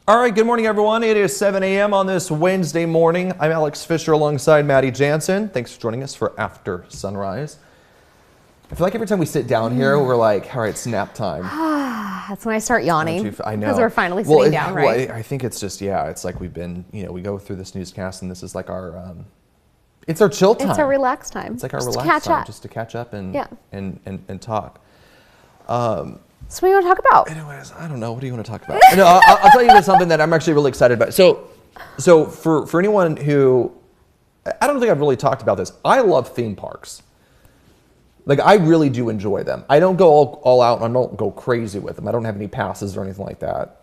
All right, good morning, everyone. It is 7 a.m. on this Wednesday morning. I'm Alex Fisher alongside Maddie Jansen. Thanks for joining us for After Sunrise. I feel like every time we sit down here, we're like, all right, it's nap time. That's when I start yawning. I know. Because we're finally sitting down, right? I think it's just, it's like we've been, we go through this newscast and this is like our, it's our chill time. It's our relaxed time. It's like our just relaxed time, just to catch up and talk. So what do you want to talk about? Anyways, I don't know. What do you want to talk about? No, I'll tell you about something that I'm actually really excited about. So for anyone who, I don't think I've really talked about this. I love theme parks. Like, I really do enjoy them. I don't go all out and I don't go crazy with them. I don't have any passes or anything like that,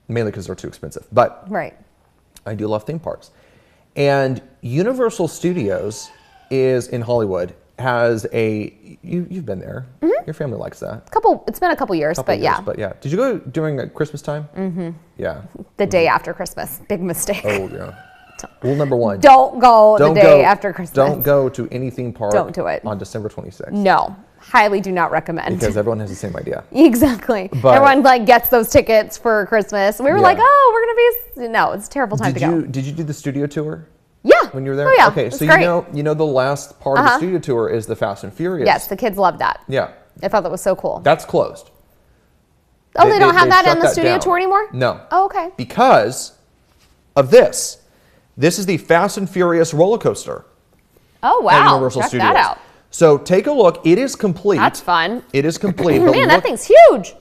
mainly because they're too expensive. But right. I do love theme parks. And Universal Studios is in Hollywood. Has you've been there. Mm-hmm. Your family likes that. It's been a couple years, but yeah. Did you go during Christmas time? Mm-hmm. Yeah. The day after Christmas. Big mistake. Oh, yeah. Rule number one. Don't go the day after Christmas. Don't go to any theme park. Don't do it. On December 26th. No. Highly do not recommend. Because everyone has the same idea. Exactly. But everyone gets those tickets for Christmas. We were like, oh, we're going to be... No, it's a terrible time to go. Did you do the studio tour? Yeah. When you were there? Oh, yeah. Okay, so great. you know the last part of the studio tour is the Fast and Furious. Yes, the kids loved that. Yeah. I thought that was so cool. That's closed. Oh, they don't have that in the studio tour anymore? No. Oh, okay. Because of this. This is the Fast and Furious roller coaster. Oh, wow. At Universal Studios. Check that out. So take a look. It is complete. That's fun. It is complete. Man, that thing's huge.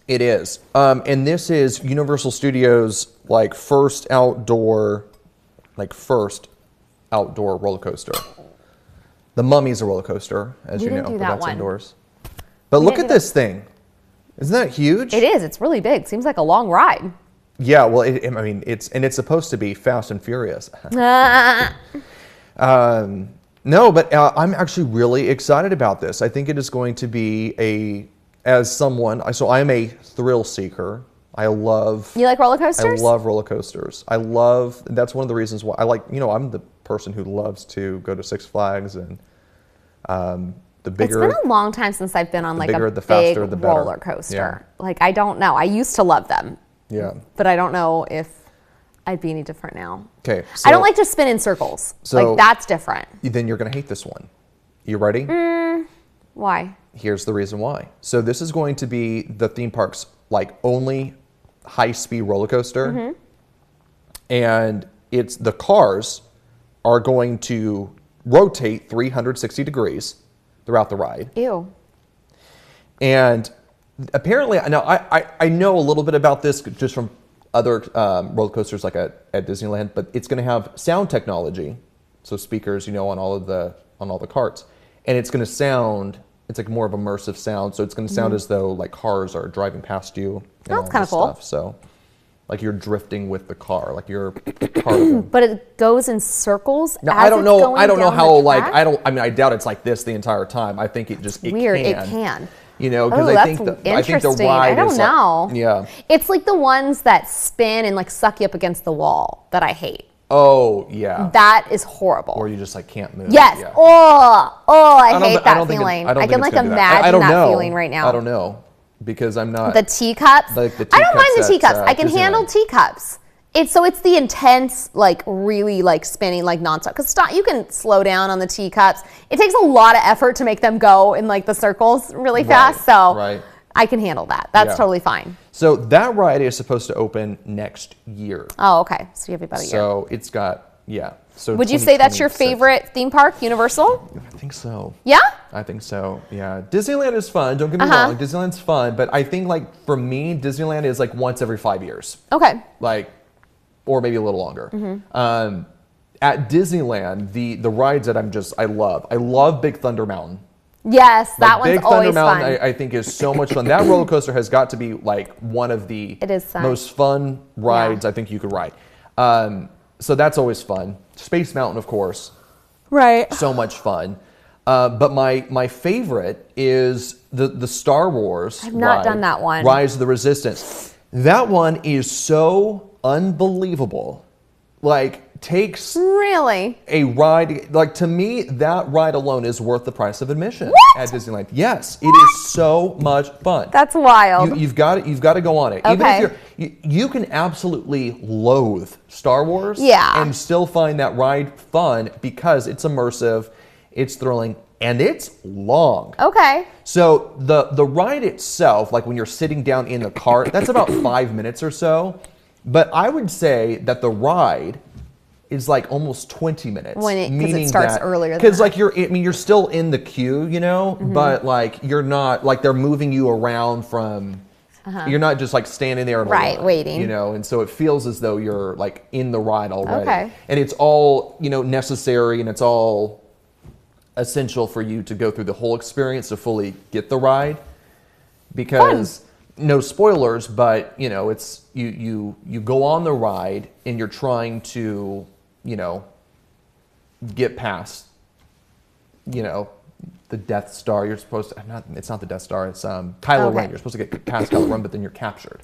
It is. And this is Universal Studios' first outdoor roller coaster. The Mummy's a roller coaster, as you know, but that's indoors. But look at this thing. Isn't that huge? It is. It's really big. Seems like a long ride. Yeah, well, it's supposed to be Fast and Furious. No, but I'm actually really excited about this. I think it is going to be so I am a thrill seeker. You like roller coasters? I love roller coasters. That's one of the reasons why I'm the person who loves to go to Six Flags and the bigger. It's been a long time since I've been on a bigger, big roller coaster. Yeah. I don't know. I used to love them. Yeah. But I don't know if I'd be any different now. Okay. I don't like to spin in circles. So that's different. Then you're going to hate this one. You ready? Why? Here's the reason why. So this is going to be the theme park's only high-speed roller coaster. Mm-hmm. And the cars are going to rotate 360 degrees throughout the ride. Ew. And apparently, now I know a little bit about this just from other roller coasters at Disneyland, but it's going to have sound technology, so speakers, on all the carts, and it's going to sound. It's more of immersive sound, so it's going to sound as though cars are driving past you. And that's kind of cool. Stuff. So, you're drifting with the car, you're part of them. But it goes in circles. Now, I don't know. I don't know how. I doubt it's like this the entire time. I think it weird. It It can. Because I think the ride I don't know. Yeah. It's like the ones that spin and suck you up against the wall that I hate. Oh, yeah. That is horrible. Or you just can't move. Yes. Yeah. I hate that feeling. I can imagine that feeling right now. I don't know because I'm not. The teacups. The teacups I don't mind the teacups. I can handle teacups. It's the intense, really spinning nonstop. Because you can slow down on the teacups. It takes a lot of effort to make them go in the circles really fast. So I can handle that. That's totally fine. So that ride is supposed to open next year. Oh, okay. So you have about a year. So it's got, So would you say that's your favorite theme park, Universal? I think so. Yeah? I think so, yeah. Disneyland is fun. Don't get me wrong. Disneyland's fun. But I think, for me, Disneyland is, once every 5 years. Okay. Or maybe a little longer. Mm-hmm. At Disneyland, the rides that I love Big Thunder Mountain. Yes, that one's Big Thunder always Mountain, fun. I think is so much fun. That roller coaster has got to be one of the most fun rides I think you could ride. So that's always fun. Space Mountain, of course. Right. So much fun. But my favorite is the Star Wars I've not done that one. Rise of the Resistance. That one is so unbelievable. Takes really a ride. To me, that ride alone is worth the price of admission at Disneyland. Yes, it is so much fun. That's wild. You've got to go on it. Okay. you can absolutely loathe Star Wars Yeah. and still find that ride fun because it's immersive, it's thrilling, and it's long. Okay. So the ride itself, like when you're sitting down in the cart, that's about 5 minutes or so. But I would say that the ride is like almost 20 minutes. Because it starts earlier than Because that. like you're still in the queue, you know, but like you're not, like they're moving you around from, you're not just like standing there in a Right, line, waiting. you know, and so it feels as though you're like in the ride already. Okay. And it's all, you know, necessary and it's all essential for you to go through the whole experience to fully get the ride. Because no spoilers, but you know, it's you go on the ride and you're trying to, you know, get past, you know, the Death Star. You're supposed to it's not the Death Star, it's Kylo Okay. Ren. You're supposed to get past Kylo Ren, but then you're captured.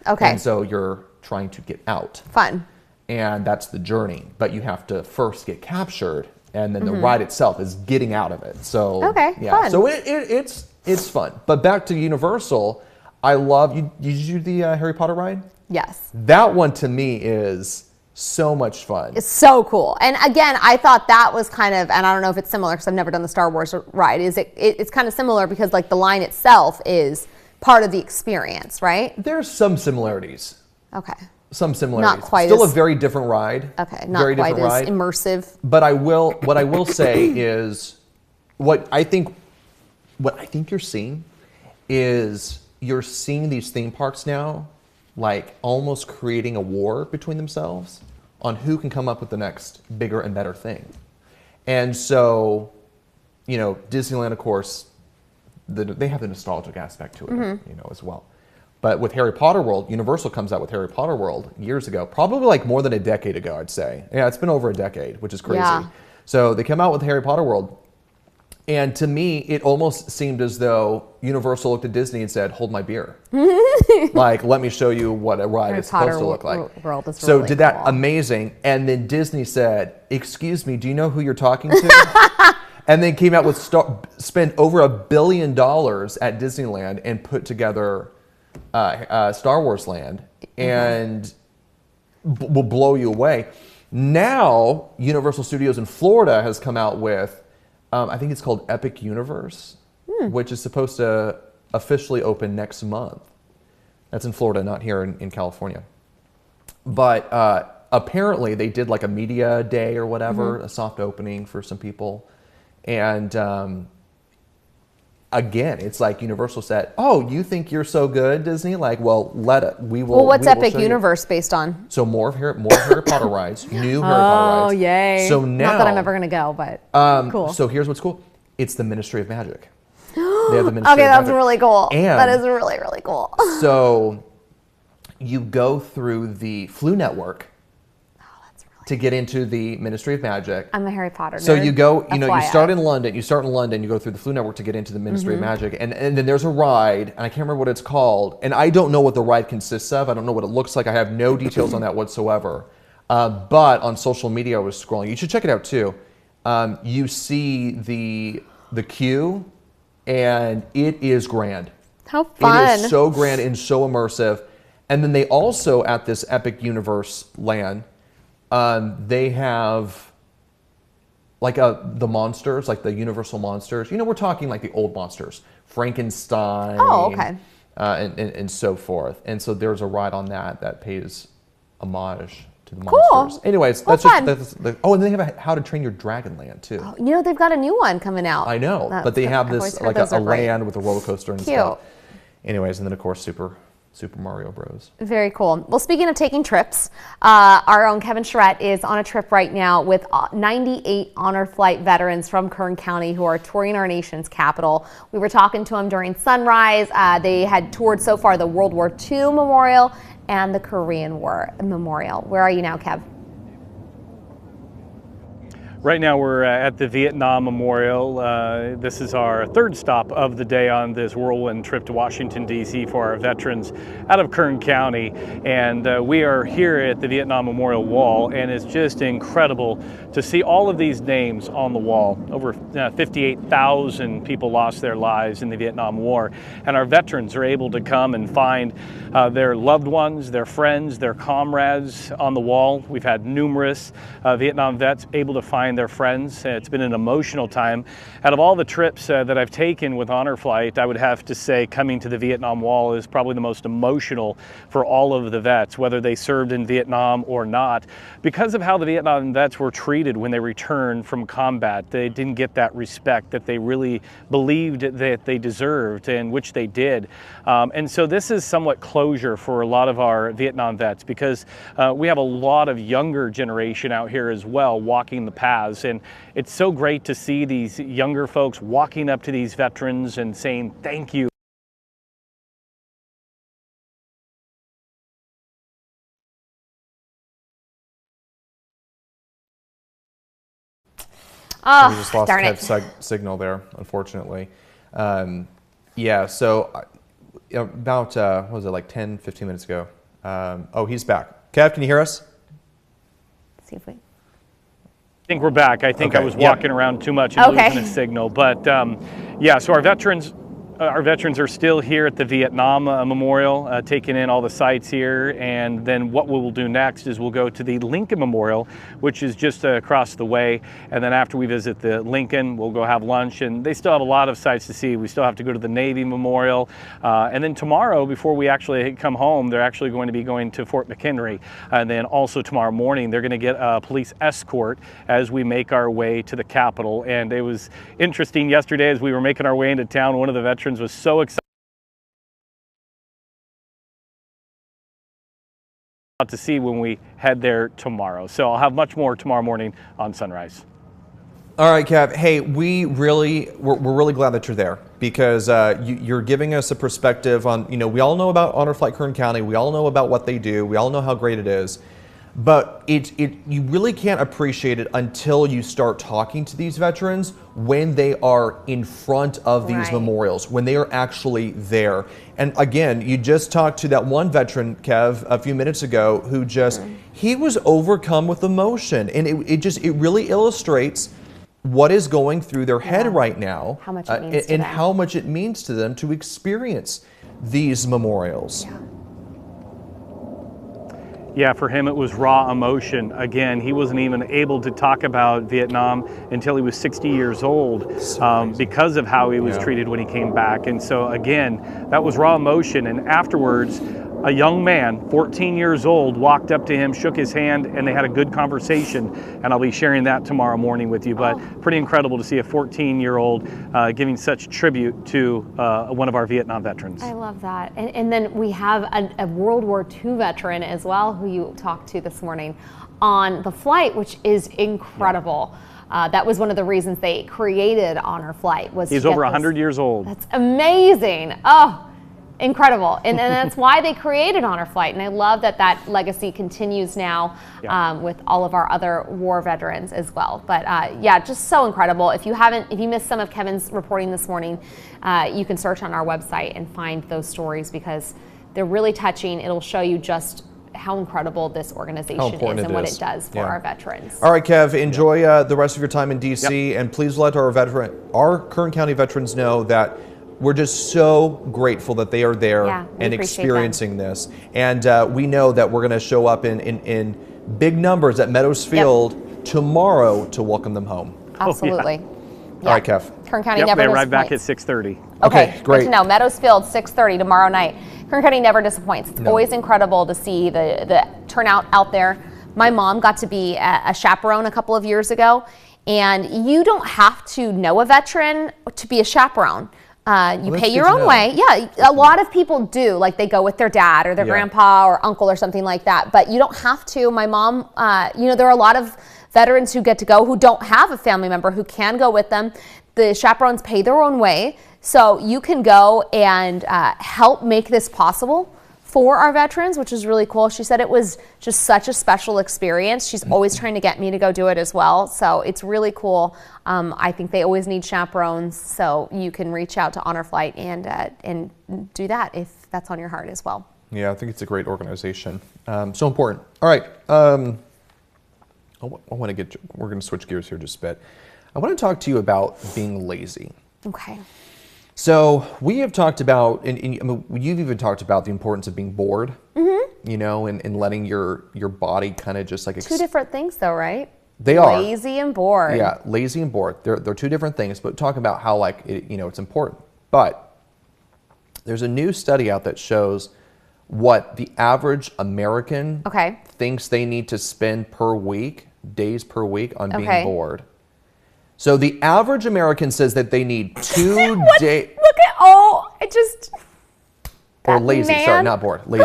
Okay. And so you're trying to get out. Fun. And that's the journey. But you have to first get captured, and then the ride itself is getting out of it. So Okay, yeah. fun. So it's fun. But back to Universal, I love you. Did you do the Harry Potter ride? Yes. That one to me is so much fun. It's so cool. And again, I thought that was kind of, and I don't know if it's similar because I've never done the Star Wars ride. It's kind of similar because like the line itself is part of the experience, right? There's some similarities. Okay. Some similarities. Not quite Still as- a very different ride. Okay. Not Very quite different as ride. immersive. But what I will say is what I think you're seeing is you're seeing these theme parks now like almost creating a war between themselves on who can come up with the next bigger and better thing. And so, you know, Disneyland, of course, they have the nostalgic aspect to it, you know, as well. But with Harry Potter World, Universal comes out with Harry Potter World years ago, probably like more than a decade ago, I'd say. Yeah, it's been over a decade, which is crazy. Yeah. So they come out with Harry Potter World. And to me, it almost seemed as though Universal looked at Disney and said, hold my beer. Like, let me show you what a ride Harry is supposed Potter to look like. World is So really did that cool. amazing. And then Disney said, excuse me, do you know who you're talking to? And then came out with, spent over $1 billion at Disneyland and put together Star Wars Land. And will blow you away. Now, Universal Studios in Florida has come out with, I think it's called Epic Universe, which is supposed to officially open next month. That's in Florida, not here in California. But apparently they did like a media day or whatever, a soft opening for some people. And again, it's like Universal said, oh, you think you're so good, Disney? Like, well, we will. Well, what's we will Epic show you." Universe based on? So more Harry Potter rides, new Harry Potter rides. Oh, yay. So now, Not that I'm ever going to go, but cool. So here's what's cool. It's the Ministry of Magic. They have the Ministry Okay, of that's Magic. really cool. And That is really, really cool. so you go through the Flu Network That's really to get into the Ministry of Magic. I'm a Harry Potter nerd. So you go, you FYI. start in London, you go through the Flu Network to get into the Ministry of Magic, and then there's a ride, and I can't remember what it's called, and I don't know what the ride consists of, I don't know what it looks like, I have no details on that whatsoever, but on social media I was scrolling, you should check it out too, you see the queue, and it is grand. How fun. It is so grand and so immersive, and then they also, at this Epic Universe land, they have like the monsters, like the Universal monsters. You know, we're talking like the old monsters, Frankenstein. Oh, okay. And so forth. And so there's a ride on that pays homage to the Cool. monsters. Anyways, Well, that's fun. oh, and they have a How to Train Your Dragon Land too. You know, they've got a new one coming out. I know, That's but they good. have I've always this heard like those a are great. land with a roller coaster and Cute. stuff. Anyways, and then of course Super Mario Bros. Very cool. Well, speaking of taking trips, our own Kevin Charette is on a trip right now with 98 Honor Flight veterans from Kern County who are touring our nation's capital. We were talking to them during sunrise. They had toured so far the World War II Memorial and the Korean War Memorial. Where are you now, Kev? Right now we're at the Vietnam Memorial. This is our third stop of the day on this whirlwind trip to Washington, D.C. for our veterans out of Kern County. And we are here at the Vietnam Memorial Wall, and it's just incredible to see all of these names on the wall. Over 58,000 people lost their lives in the Vietnam War, and our veterans are able to come and find their loved ones, their friends, their comrades on the wall. We've had numerous Vietnam vets able to find their friends. It's been an emotional time. Out of all the trips that I've taken with Honor Flight, I would have to say coming to the Vietnam Wall is probably the most emotional for all of the vets, whether they served in Vietnam or not, because of how the Vietnam vets were treated when they returned from combat. They didn't get that respect that they really believed that they deserved, and which they did. And so this is somewhat closure for a lot of our Vietnam vets, because we have a lot of younger generation out here as well walking the paths. And it's so great to see these younger folks walking up to these veterans and saying thank you. Oh, we just lost darn it. Kev's signal there, unfortunately. Yeah, so about, what was it, like 10, 15 minutes ago? Oh, he's back. Kev, can you hear us? See if we... I think we're back. I think Okay, I was yeah. walking around too much and Okay. losing a signal. But yeah, so our veterans are still here at the Vietnam Memorial, taking in all the sights here. And then what we will do next is we'll go to the Lincoln Memorial, which is just across the way. And then after we visit the Lincoln, we'll go have lunch. And they still have a lot of sights to see. We still have to go to the Navy Memorial. And then tomorrow, before we actually come home, they're actually going to be going to Fort McHenry. And then also tomorrow morning, they're going to get a police escort as we make our way to the Capitol. And it was interesting yesterday as we were making our way into town, one of the veterans was so excited to see when we head there tomorrow. So I'll have much more tomorrow morning on Sunrise. All right, Kev. Hey, we're really glad that you're there, because you're giving us a perspective on, we all know about Honor Flight Kern County. We all know about what they do. We all know how great it is. But you really can't appreciate it until you start talking to these veterans when they are in front of these Right. memorials, when they are actually there. And again, you just talked to that one veteran, Kev, a few minutes ago, who just, he was overcome with emotion. And it really illustrates what is going through their head right now. How much it means to and them. how much it means to them to experience these memorials. Yeah. Yeah, for him it was raw emotion. Again, he wasn't even able to talk about Vietnam until he was 60 years old because of how he was treated when he came back. And so again, that was raw emotion. And afterwards, a young man, 14 years old, walked up to him, shook his hand, and they had a good conversation. And I'll be sharing that tomorrow morning with you. But pretty incredible to see a 14-year-old giving such tribute to one of our Vietnam veterans. I love that. And then we have a World War II veteran as well, who you talked to this morning on the flight, which is incredible. That was one of the reasons they created Honor Flight. He's over 100 years old. That's amazing. Oh, incredible. And that's why they created Honor Flight. And I love that legacy continues now with all of our other war veterans as well. But yeah, just so incredible. If you missed some of Kevin's reporting this morning, you can search on our website and find those stories, because they're really touching. It'll show you just how incredible this organization is and what it does for our veterans. All right, Kev, enjoy the rest of your time in D.C. and please let our Kern County veterans know that we're just so grateful that they are there and experiencing this. And we know that we're going to show up in big numbers at Meadows Field tomorrow to welcome them home. Absolutely. All right, Kev. Kern County never they arrive back at disappoints. 6:30. Okay, great. Good to know. Meadows Field, 6:30 tomorrow night. Kern County never disappoints. It's always incredible to see the turnout out there. My mom got to be a chaperone a couple of years ago, and you don't have to know a veteran to be a chaperone. You pay your own way. Yeah, a lot of people do. Like, they go with their dad or their grandpa or uncle or something like that. But you don't have to. My mom, there are a lot of veterans who get to go who don't have a family member who can go with them. The chaperones pay their own way. So you can go and help make this possible for our veterans, which is really cool. She said it was just such a special experience. She's always trying to get me to go do it as well. So it's really cool. I think they always need chaperones. So you can reach out to Honor Flight and do that if that's on your heart as well. Yeah, I think it's a great organization. So important. All right. We're going to switch gears here just a bit. I want to talk to you about being lazy. Okay. So we have talked about, and you've even talked about the importance of being bored, you know, and letting your body kind of just like... Two different things though, right? They are. Lazy and bored. Yeah, lazy and bored. They're two different things, but talk about how like, it's important. But there's a new study out that shows what the average American thinks they need to spend per week, days per week on being bored. So the average American says that they need 2 days. Look at, or lazy, man. sorry, not bored, lazy.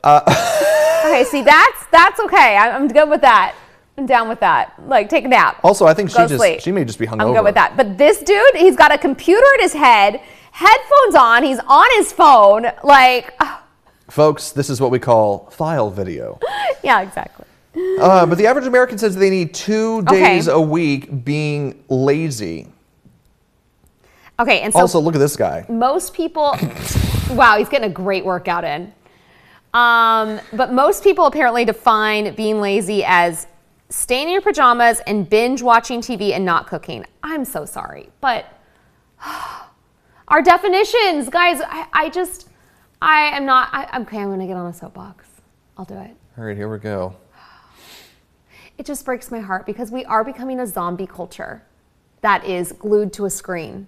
Okay, see, that's okay. I'm good with that. I'm down with that. Like, take a nap. Also, I think Sleep. she may just be hungover. I'm good with that. But this dude, he's got a computer in his head, headphones on, he's on his phone, like... Folks, this is what we call file video. Yeah, exactly. But the average American says they need 2 days a week being lazy. Okay, and so... Also, look at this guy. Most people... Wow, he's getting a great workout in. But most people apparently define being lazy as staying in your pajamas and binge watching TV and not cooking. I'm so sorry, but our definitions, guys, I'm going to get on a soapbox. I'll do it. All right, here we go. It just breaks my heart because we are becoming a zombie culture that is glued to a screen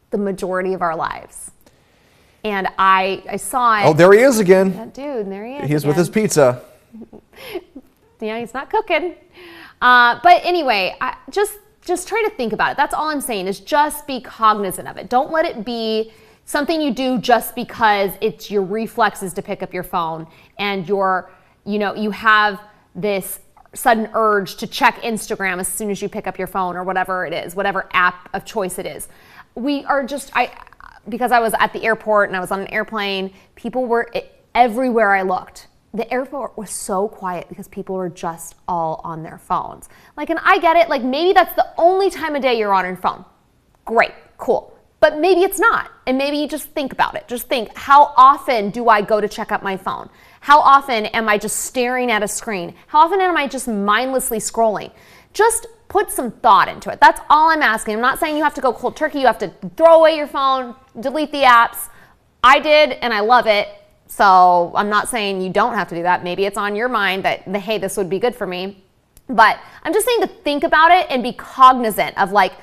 the majority of our lives. And I saw it. Oh, there he is again. That dude, there he is. He's with his pizza. Yeah, he's not cooking. But anyway, just try to think about it. That's all I'm saying is just be cognizant of it. Don't let it be something you do just because it's your reflexes to pick up your phone and you have this sudden urge to check Instagram as soon as you pick up your phone or whatever it is, whatever app of choice it is. We are because I was at the airport and I was on an airplane, people were everywhere I looked. The airport was so quiet because people were just all on their phones. Like, and I get it, like maybe that's the only time of day you're on your phone. Great, cool. But maybe it's not. And maybe you just think about it. Just think, how often do I go to check up my phone? How often am I just staring at a screen? How often am I just mindlessly scrolling? Just put some thought into it. That's all I'm asking. I'm not saying you have to go cold turkey. You have to throw away your phone, delete the apps. I did, and I love it. So I'm not saying you don't have to do that. Maybe it's on your mind that, hey, this would be good for me. But I'm just saying to think about it and be cognizant of like,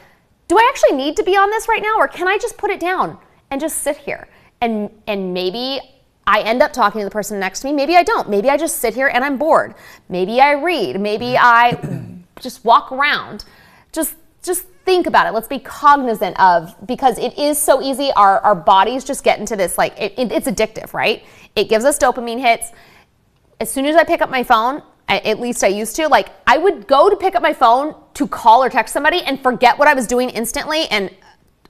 do I actually need to be on this right now? Or can I just put it down and just sit here? And maybe I end up talking to the person next to me. Maybe I don't. Maybe I just sit here and I'm bored. Maybe I read. Maybe I just walk around. Just think about it. Let's be cognizant of, because it is so easy. Our bodies just get into this, like, it's addictive, right? It gives us dopamine hits. As soon as I pick up my phone, at least I used to, like, I would go to pick up my phone to call or text somebody and forget what I was doing instantly. And,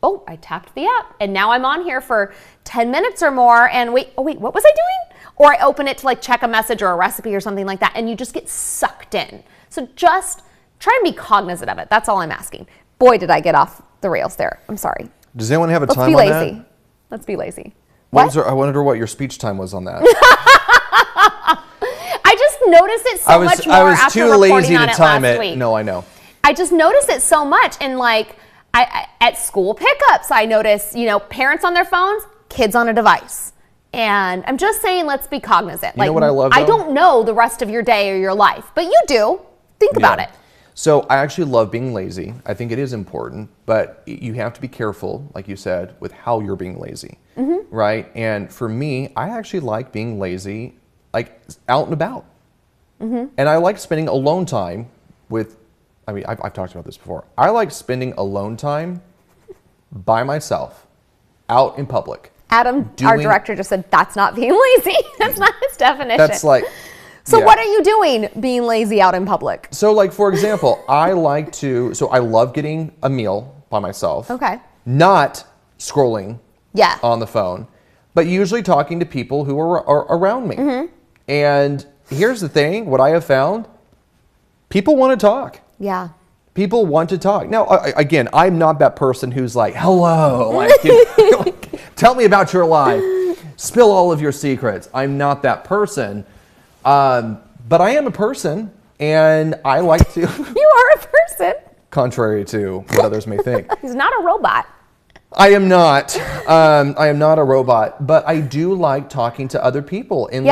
oh, I tapped the app. And now I'm on here for 10 minutes or more. And wait, what was I doing? Or I open it to like check a message or a recipe or something like that. And you just get sucked in. So just try and be cognizant of it. That's all I'm asking. Boy, did I get off the rails there. I'm sorry. Does anyone have a time on Let's be lazy. that? Let's be lazy. I wonder what your speech time was on that. I just noticed it so much more after too reporting lazy on to it time last it. week. No, I know. I just noticed it so much. And like I at school pickups, I notice, parents on their phones, kids on a device. And I'm just saying, let's be cognizant. You know what I love, though? I don't know the rest of your day or your life, but you do. Think about it. So I actually love being lazy. I think it is important, but you have to be careful, like you said, with how you're being lazy, right? And for me, I actually like being lazy, like out and about. And I like spending alone time with, I've talked about this before. I like spending alone time by myself, out in public. Adam, our director, just said, that's not being lazy. That's not his definition. That's like... So what are you doing being lazy out in public? So like, for example, I love getting a meal by myself. Okay. Not scrolling on the phone. but usually talking to people who are around me. And here's the thing, what I have found, people want to talk. Yeah. People want to talk. Now, again, I'm not that person who's like, hello, like, tell me about your life. Spill all of your secrets. I'm not that person. But I am a person, and I like to... You are a person. Contrary to what others may think. He's not a robot. I am not. I am not a robot, but I do like talking to other people and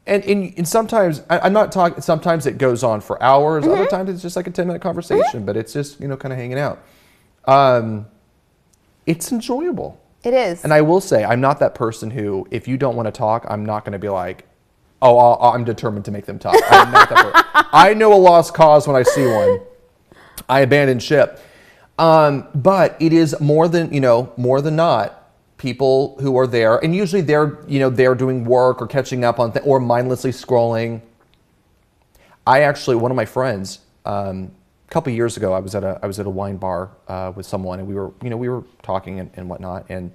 and sometimes I'm not talking. Sometimes it goes on for hours. Other times it's just like a 10-minute conversation, but it's just kind of hanging out. It's enjoyable. It is. And I will say, I'm not that person who, if you don't want to talk, I'm not going to be like, oh, I'm determined to make them talk. I'm not that person. I know a lost cause when I see one. I abandon ship. But it is more than not, people who are there, and usually they're doing work or catching up on or mindlessly scrolling. One of my friends, a couple years ago, I was at a wine bar with someone, and we were talking and whatnot, and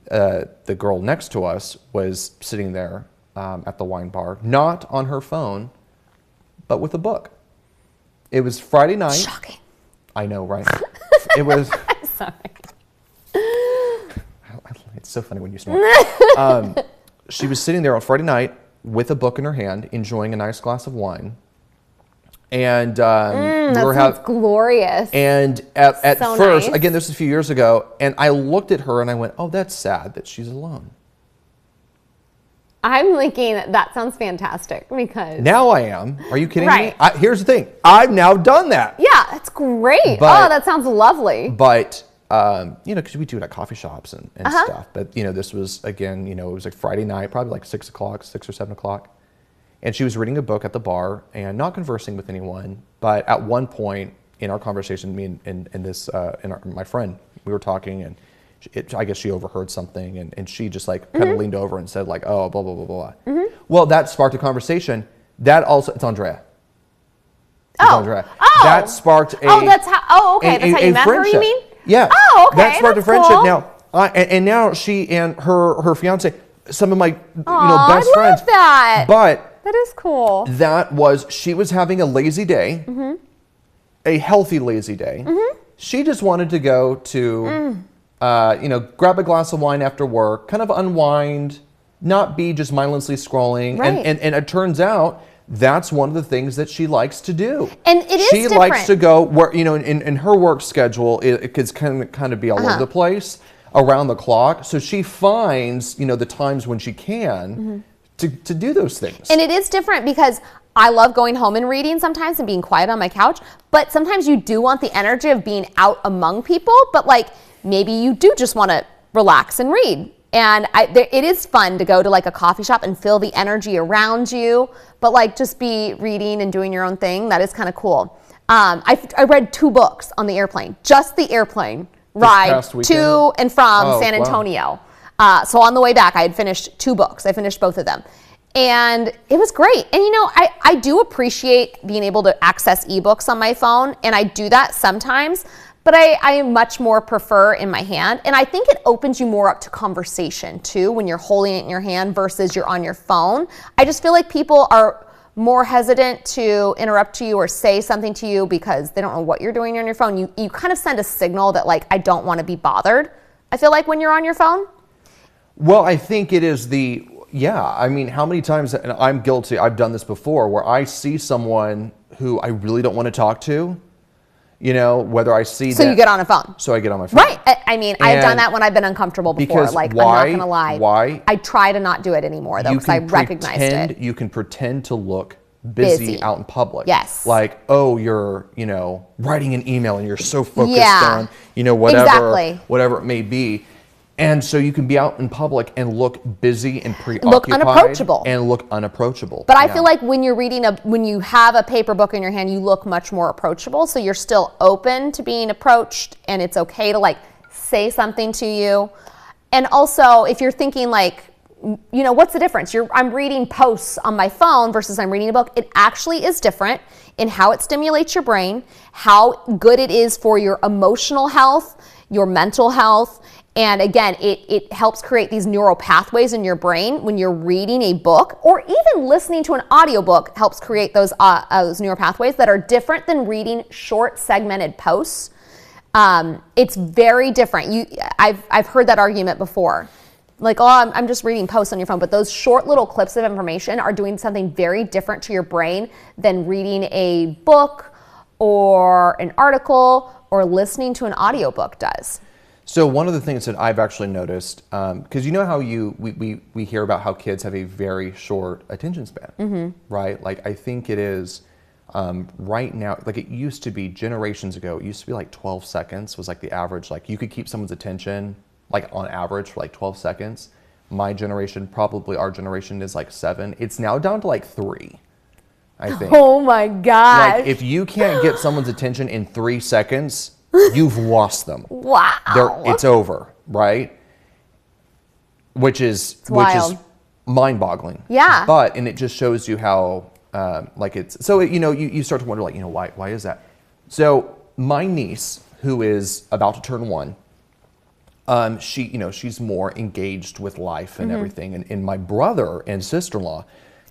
the girl next to us was sitting there at the wine bar, not on her phone, but with a book. It was Friday night. Shocking. I know, right? It was. I'm sorry. It's so funny when you snort. She was sitting there on Friday night with a book in her hand, enjoying a nice glass of wine. And that sounds glorious. And at So first, nice. again, this was a few years ago, and I looked at her and I went, "Oh, that's sad that she's alone." I'm thinking that sounds fantastic because Now I am. Are you kidding Right. me? Here's the thing. I've now done that. yeah, that's great. But- oh, that sounds lovely. But because we do it at coffee shops and stuff. But this was again, it was like Friday night, probably like 6 or 7 o'clock, and she was reading a book at the bar and not conversing with anyone. But at one point in our conversation, me and my friend, we were talking, and I guess she overheard something, and she just like kind of leaned over and said like, "Oh, blah blah blah blah." Well, that sparked a conversation. That also, it's Andrea. It's Andrea. Oh. That sparked a. That's how you met her, you mean? Yeah. Oh, okay. That sparked a That's friendship. cool. Now, and now she and her fiance, some of my Aw, best I friends. love that. But That is cool. she was having a lazy day, a healthy lazy day. She just wanted to go to, grab a glass of wine after work, kind of unwind, not be just mindlessly scrolling. Right. And it turns out that's one of the things that she likes to do. And it is She likes different. to go where, in her work schedule, it could kind of be all over the place, around the clock. So she finds, the times when she can to do those things. And it is different because I love going home and reading sometimes and being quiet on my couch, but sometimes you do want the energy of being out among people, but like maybe you do just want to relax and read. And it is fun to go to like a coffee shop and feel the energy around you, but like just be reading and doing your own thing. That is kind of cool. I read 2 books on the airplane, just the airplane ride past weekend? to and from Oh, San wow. Antonio. So on the way back, I had finished 2 books. I finished both of them. And it was great. And I do appreciate being able to access ebooks on my phone, and I do that sometimes, but I much more prefer in my hand. And I think it opens you more up to conversation too when you're holding it in your hand versus you're on your phone. I just feel like people are more hesitant to interrupt you or say something to you because they don't know what you're doing on your phone. You kind of send a signal that like, I don't want to be bothered. I feel like when you're on your phone. Well, I think it is I mean, how many times, and I'm guilty, I've done this before, where I see someone who I really don't want to talk to, whether I see So you get on a phone. So I get on my phone. Right. I mean, I've done And that when I've been uncomfortable before. because Like, why- I'm not going to lie. why? I try to not do it anymore, though, because I recognized it. You can pretend to look busy Busy. out in public. Yes. Like, oh, you're, writing an email and you're so focused Yeah. on, whatever, Exactly. whatever it may be. And so you can be out in public and look busy and preoccupied. unapproachable. And look unapproachable. But I Yeah. feel like when you're reading when you have a paper book in your hand, you look much more approachable. So you're still open to being approached, and it's okay to like say something to you. And also, if you're thinking like, what's the difference? I'm reading posts on my phone versus I'm reading a book. It actually is different in how it stimulates your brain, how good it is for your emotional health, your mental health, And again, it helps create these neural pathways in your brain when you're reading a book, or even listening to an audiobook helps create those neural pathways that are different than reading short segmented posts. It's very different. I've heard that argument before. Like, oh, I'm just reading posts on your phone. But those short little clips of information are doing something very different to your brain than reading a book or an article or listening to an audiobook does. So one of the things that I've actually noticed, because you know how we hear about how kids have a very short attention span, right? Like, I think it is right now, like it used to be generations ago, it used to be like 12 seconds was like the average. Like you could keep someone's attention like on average for like 12 seconds. My generation, probably our generation, is like 7. It's now down to like 3, I think. Oh my gosh. Like if you can't get someone's attention in 3 seconds, you've lost them. Wow. It's over, right? Which is mind-boggling. Yeah. And it just shows you how like it's so you start to wonder, like, why is that? So my niece, who is about to turn 1, she's more engaged with life and everything. And my brother and sister-in-law,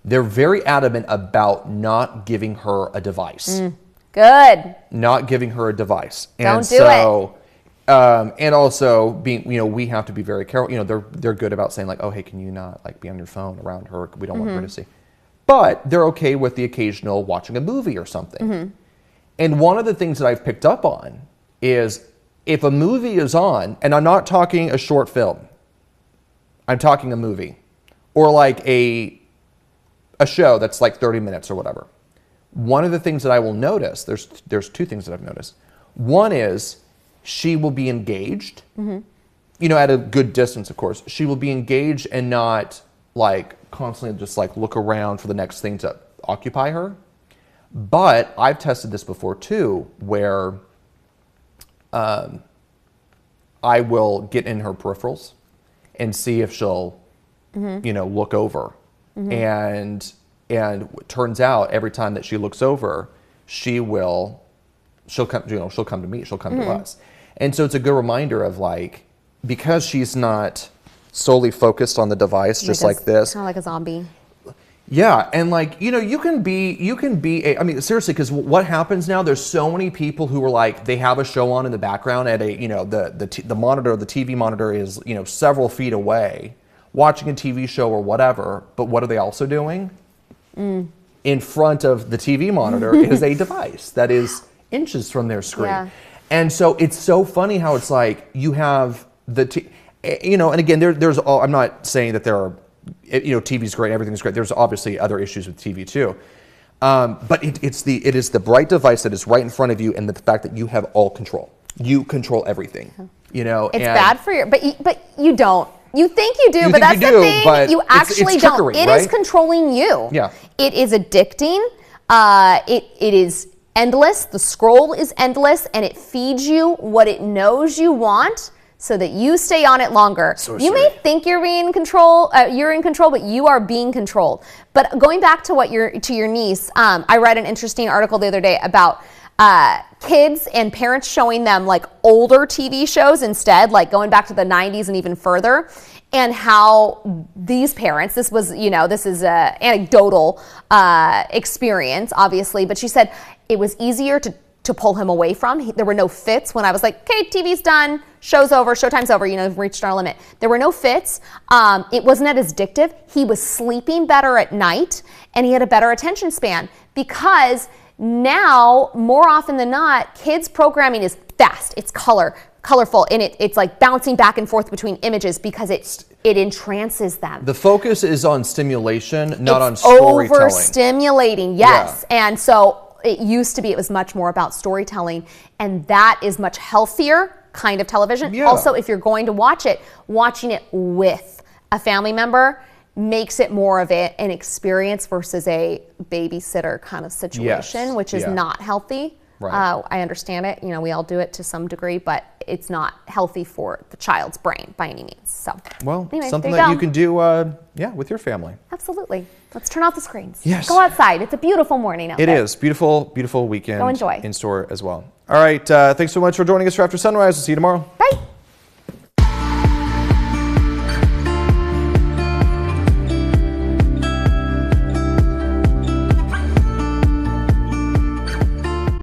they're very adamant about not giving her a device. Good. Not giving her a device. Don't do it. And also being, we have to be very careful. They're good about saying like, oh, hey, can you not like be on your phone around her? We don't want her to see. But they're okay with the occasional watching a movie or something. And one of the things that I've picked up on is if a movie is on, and I'm not talking a short film, I'm talking a movie, or like a show that's like 30 minutes or whatever. One of the things that I will notice, there's 2 things that I've noticed. One is she will be engaged, at a good distance, of course. She will be engaged and not like constantly just like look around for the next thing to occupy her. But I've tested this before too, where I will get in her peripherals and see if she'll, look over. And it turns out every time that she looks over, she'll come to me, she'll come to us. And so it's a good reminder of like, because she's not solely focused on the device, just like this. Kind of like a zombie. Yeah, and like, you can be I mean, seriously, because what happens now, there's so many people who are like, they have a show on in the background at the monitor, the TV monitor is, several feet away, watching a TV show or whatever, but what are they also doing? In front of the TV monitor is a device that is inches from their screen. Yeah. And so it's so funny how it's like you have and again, there's all, I'm not saying that there are, TV's great, everything's great. There's obviously other issues with TV too. But it is the bright device that is right in front of you, and the fact that you have all control. You control everything. It's bad for your, but you don't. You think you do, You but think that's you the do, thing. but You actually it's don't. trickery, It right? is controlling you. Yeah. It is addicting. It is endless. The scroll is endless, and it feeds you what it knows you want, so that you stay on it longer. You may think you're being in control, but you are being controlled. But going back to your niece, I read an interesting article the other day about kids and parents showing them like older TV shows instead, like going back to the 90s and even further, and how these parents, this is a anecdotal experience, obviously, but she said it was easier to pull him away from. There were no fits when I was like, okay, TV's done, show's over, showtime's over, we've reached our limit. There were no fits. It wasn't as addictive. He was sleeping better at night, and he had a better attention span, because now, more often than not, kids' programming is fast. It's colorful, and it's like bouncing back and forth between images because it entrances them. The focus is on stimulation, not on storytelling. Overstimulating, yes. Yeah. And so it used to be, it was much more about storytelling, and that is much healthier kind of television. Yeah. Also, if you're going to watch it, watching it with a family member makes it more of an experience versus a babysitter kind of situation, which is not healthy. Right. I understand it. We all do it to some degree, but it's not healthy for the child's brain by any means. So, well, anyway, something that you can do, with your family. Absolutely. Let's turn off the screens. Yes. Go outside. It's a beautiful morning out there. It is. Beautiful, beautiful weekend. Go enjoy. In store as well. All right. Thanks so much for joining us for After Sunrise. We'll see you tomorrow.